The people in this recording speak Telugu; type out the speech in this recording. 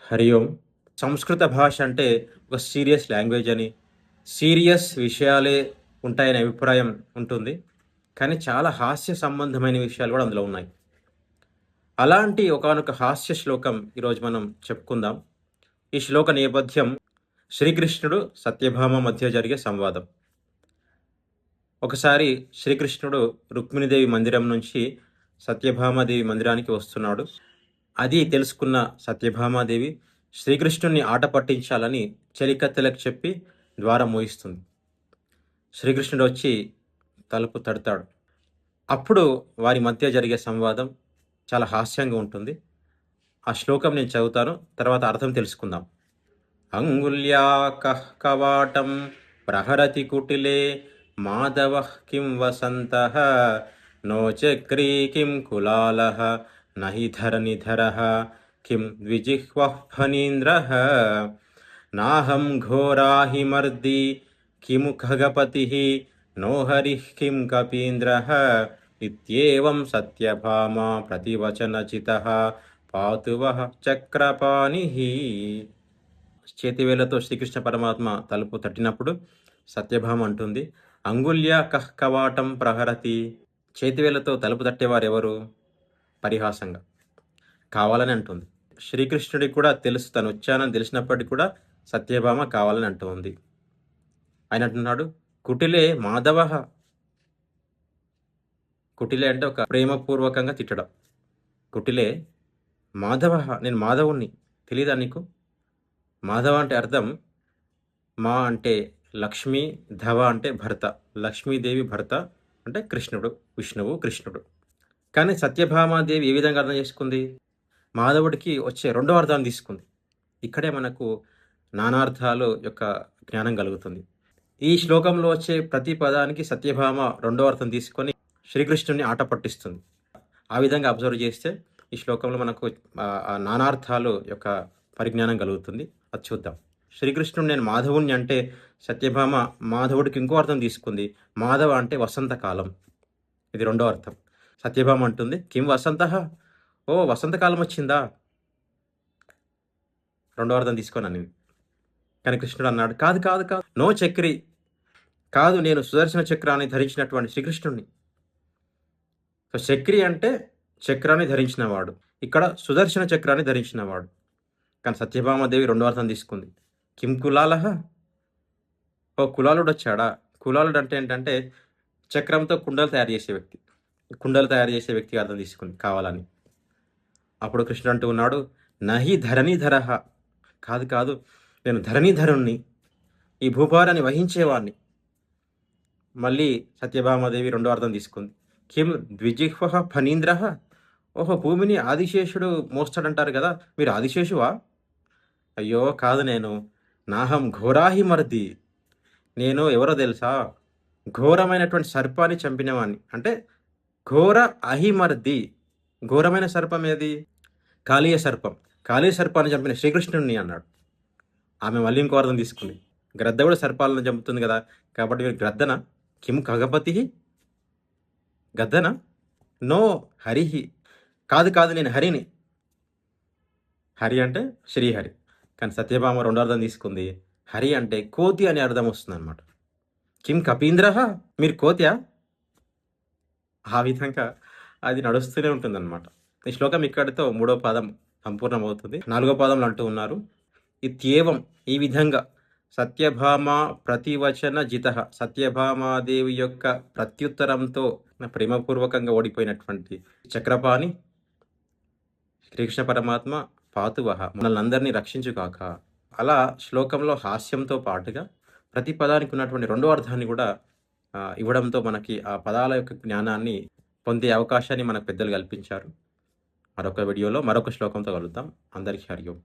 హరి ఓం. సంస్కృత భాష అంటే ఒక సీరియస్ లాంగ్వేజ్ అని, సీరియస్ విషయాలే ఉంటాయనే అభిప్రాయం ఉంటుంది. కానీ చాలా హాస్య సంబంధమైన విషయాలు కూడా అందులో ఉన్నాయి. అలాంటి ఒకానొక హాస్య శ్లోకం ఈరోజు మనం చెప్పుకుందాం. ఈ శ్లోక నేపథ్యం శ్రీకృష్ణుడు, సత్యభామ మధ్య జరిగే సంవాదం. ఒకసారి శ్రీకృష్ణుడు రుక్మిణీదేవి మందిరం నుంచి సత్యభామాదేవి మందిరానికి వస్తున్నాడు. అది తెలుసుకున్న సత్యభామాదేవి శ్రీకృష్ణుడిని ఆట పట్టించాలని చెలికత్తెలకు చెప్పి ద్వారం మూయిస్తుంది. శ్రీకృష్ణుడు వచ్చి తలుపు తడతాడు. అప్పుడు వారి మధ్య జరిగే సంవాదం చాలా హాస్యంగా ఉంటుంది. ఆ శ్లోకం నేను చదువుతాను, తర్వాత అర్థం తెలుసుకుందాం. అంగుల్యా కః కవాటం ప్రహరతి కుటిలే మాధవః కిం వసంతః నో చక్రీ కిం కులాలః నహి ధరణిధరః కిం ద్విజిహ్వః ఫణీంద్రః నాహం ఘోరా హి మర్ది కిము ఖగపతిః నో హరిః కిం కపీంద్రః ఇత్యేవం సత్యభామా ప్రతివచనచితః పాతు వః చక్రపాణిః. చేతివేళ్లతో శ్రీకృష్ణ పరమాత్మ తలుపు తట్టినప్పుడు సత్యభామ అంటుంది, అంగుల్య కః కవాటం ప్రహరతి. చేతివేళ్లతో తలుపు తట్టేవారెవరు? పరిహాసంగా, కావాలని అంటుంది. శ్రీకృష్ణుడికి కూడా తెలుసు, తను వచ్చానని తెలిసినప్పటికీ కూడా సత్యభామ కావాలని అంటుంది. ఆయన అంటున్నాడు, కుటిలే మాధవ. కుటిలే అంటే ఒక ప్రేమపూర్వకంగా తిట్టడం. కుటిలే మాధవ, నేను మాధవుణ్ణి, తెలీదా నీకు? మాధవ అంటే అర్థం, మా అంటే లక్ష్మి, ధవ అంటే భర్త. లక్ష్మీదేవి భర్త అంటే కృష్ణుడు, విష్ణువు కృష్ణుడు. కానీ సత్యభామాదేవి ఏ విధంగా అర్థం చేసుకుంది? మాధవుడికి వచ్చే రెండో అర్థాన్ని తీసుకుంది. ఇక్కడే మనకు నానార్థాలు యొక్క జ్ఞానం కలుగుతుంది. ఈ శ్లోకంలో వచ్చే ప్రతి పదానికి సత్యభామ రెండో అర్థం తీసుకొని శ్రీకృష్ణుని ఆట పట్టిస్తుంది. ఆ విధంగా అబ్జర్వ్ చేస్తే ఈ శ్లోకంలో మనకు నానార్థాలు యొక్క పరిజ్ఞానం కలుగుతుంది. అది చూద్దాం. శ్రీకృష్ణుడు నేను మాధవుణ్ణి అంటే సత్యభామ మాధవుడికి ఇంకో అర్థం తీసుకుంది. మాధవ అంటే వసంతకాలం, ఇది రెండో అర్థం. సత్యభామ అంటుంది, కిం వసంతః, ఓ వసంతకాలం వచ్చిందా, రెండో అర్థం తీసుకున్నాను. కానీ కృష్ణుడు అన్నాడు, కాదు కాదు కాదు, నో చక్రి, కాదు, నేను సుదర్శన చక్రాన్ని ధరించినటువంటి శ్రీకృష్ణుడిని. సో చక్రి అంటే చక్రాన్ని ధరించినవాడు, ఇక్కడ సుదర్శన చక్రాన్ని ధరించినవాడు. కానీ సత్యభామాదేవి రెండో అర్థం తీసుకుంది. కిం కులాలహ, ఓ కులాలుడు వచ్చాడా? కులాలుడు అంటే ఏంటంటే చక్రంతో కుండలు తయారు చేసే వ్యక్తి. కుండలు తయారు చేసే వ్యక్తికి అర్థం తీసుకుంది కావాలని. అప్పుడు కృష్ణుడు అంటూ ఉన్నాడు, నహి ధరణిధరః, కాదు కాదు, నేను ధరణిధరుణ్ణి, ఈ భూభారాన్ని వహించేవాణ్ణి. మళ్ళీ సత్యభామాదేవి రెండో అర్థం తీసుకుంది. కిం ద్విజిహ్వః ఫణీంద్రః, ఓహో భూమిని ఆదిశేషుడు మోస్తాడంటారు కదా, మీరు ఆదిశేషువా? అయ్యో కాదు, నేను నాహం ఘోరాహి మర్ది, నేను ఎవరో తెలుసా? ఘోరమైనటువంటి సర్పాన్ని చంపినవాణ్ణి. అంటే ఘోర అహిమర్ది, ఘోరమైన సర్పం ఏది? కాళీయ సర్పం. కాళీయ సర్పాన్ని చంపిన శ్రీకృష్ణుడిని అన్నాడు. ఆమె మళ్ళీ ఇంకో అర్థం తీసుకుంది. గ్రద్ద కూడా సర్పాలను చంపుతుంది కదా, కాబట్టి మీరు గ్రద్దన? కిం ఖగపతి, గద్దన? నో హరిహి, కాదు కాదు, నేను హరిని. హరి అంటే శ్రీహరి. కానీ సత్యభామ రెండో అర్థం తీసుకుంది. హరి అంటే కోతి అనే అర్థం వస్తుంది అనమాట. కిం కపీంద్రః, మీరు కోత్యా? ఆ విధంగా అది నడుస్తూనే ఉంటుందన్నమాట. ఈ శ్లోకం ఇక్కడితో మూడో పాదం సంపూర్ణమవుతుంది. నాలుగో పాదంలో అంటూ ఉన్నారు, ఇత్యేవం, ఈ విధంగా సత్యభామ ప్రతివచన జితః, సత్యభామాదేవి యొక్క ప్రత్యుత్తరంతో ప్రేమపూర్వకంగా ఓడిపోయినటువంటి చక్రపాణి శ్రీకృష్ణ పరమాత్మ పాతువహ, మనల్ని అందరినీ రక్షించుగాక. అలా శ్లోకంలో హాస్యంతో పాటుగా ప్రతి పదానికి ఉన్నటువంటి రెండో అర్థాన్ని కూడా ఇవ్వడంతో మనకి ఆ పదాల యొక్క జ్ఞానాన్ని పొందే అవకాశాన్ని మనకు పెద్దలు కల్పించారు. మరొక వీడియోలో మరొక శ్లోకంతో కలుద్దాం. అందరికీ హరి ఓం.